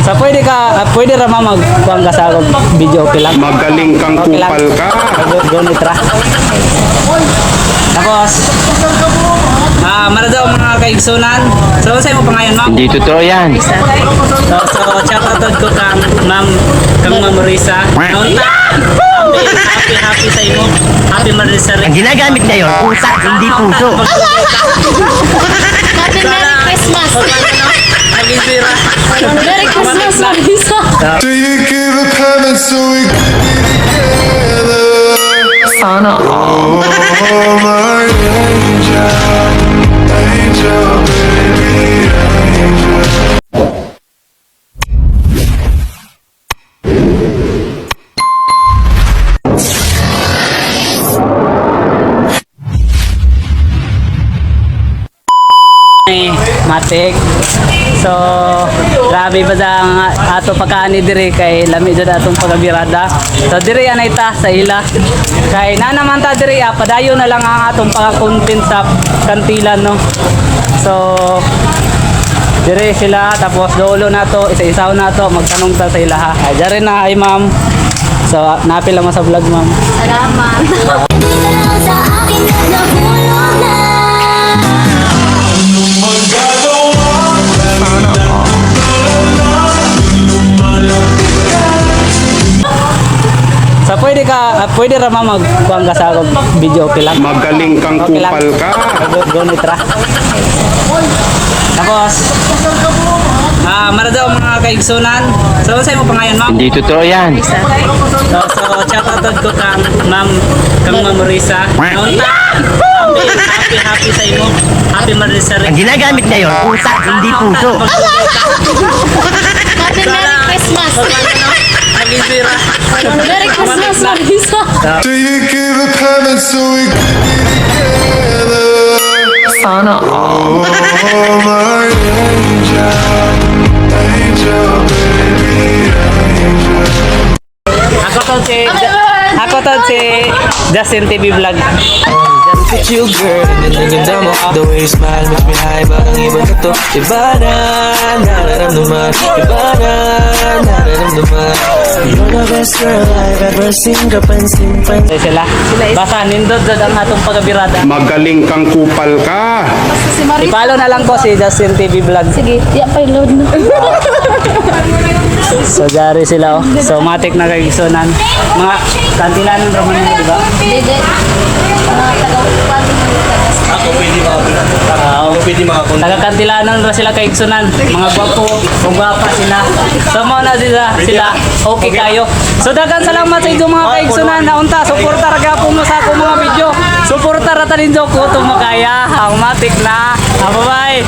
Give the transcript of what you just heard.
So pwede ra magkuhan ka sa video, okay lang? Magaling kang Okay lang. kupal ka. Gonitra. Tapos, mara daw mga kaigsunan. So, sa'yo mo pa ngayon, ma'am? Hindi totoo yan. So shout out ko kang ma'am Marisa. Naunta! Happy sa imo. Happy Marisa rin. Ang ginagamit ngayon, pusa, hindi puso. Happy Merry Christmas! Naging sira. Merry Christmas, Marisa! Do you give a payment so we can be together? Sana all. Oh, my angel, angel, baby, angel. Matik. So, grabe ba ang ato pagkaani diri kay lami jud atong pagabirada. So diri anay ta sa ila. Kay na naman ta diri padayon na lang ang atong pagka-content sa kantilan no. So diri sila tapos dulo na to, isa-isaw na to, magtanong ta sa ila ha. Ay diri na ay ma'am. So napil lang mo sa vlog ma'am. Salamat! So pwede ra magkuhan ka sa video, okay lang? Magaling kang Okay lang. kupal ka. Gonitra. Tapos, mara daw mga kaigsunan. So, sa'yo mo pa ngayon, ma'am? Hindi totoo yan. So shout out ko kang ma'am Marisa. Naunta! Happy sa imo. Happy Marisa rin. Ang ginagamit ngayon, pusa, hindi puso. Happy Merry Christmas! Naging sira. Merry Christmas, Marisa! Do you give a payment so we can be together? Sana all. Oh, my angel, angel, baby, angel. Ako to si Justin TV Vlog. Look at you, girl, ganda mo. The way you smile makes me high. Parang iba ka to. Iba na, nararamdaman. Iba na, nararamdaman. You're the best girl I've ever seen. Kapansin-pansin. Sila. Basta nindot jud ang atong pagabirada. Magaling kang kupal ka. Si Marisa! I-follow na lang ko si Justin TV Vlog. Sige, tiyak pa load na. So dari sila oh. So matik na kaigsunan. Mga kantilanan ra man di ba? Dede. Mga taga-upan. Taga-kantilanan ra sila kaigsunan. Mga gwapo, kung gwapa sila. So mo na sila okay kayo. So daghang salamat sa inyong mga kaigsunan. Naunta suporta ra gyapon mo sa akong mga video. Suporta ra ta ninyo ko to makaya. Ang matik na. Bye-bye.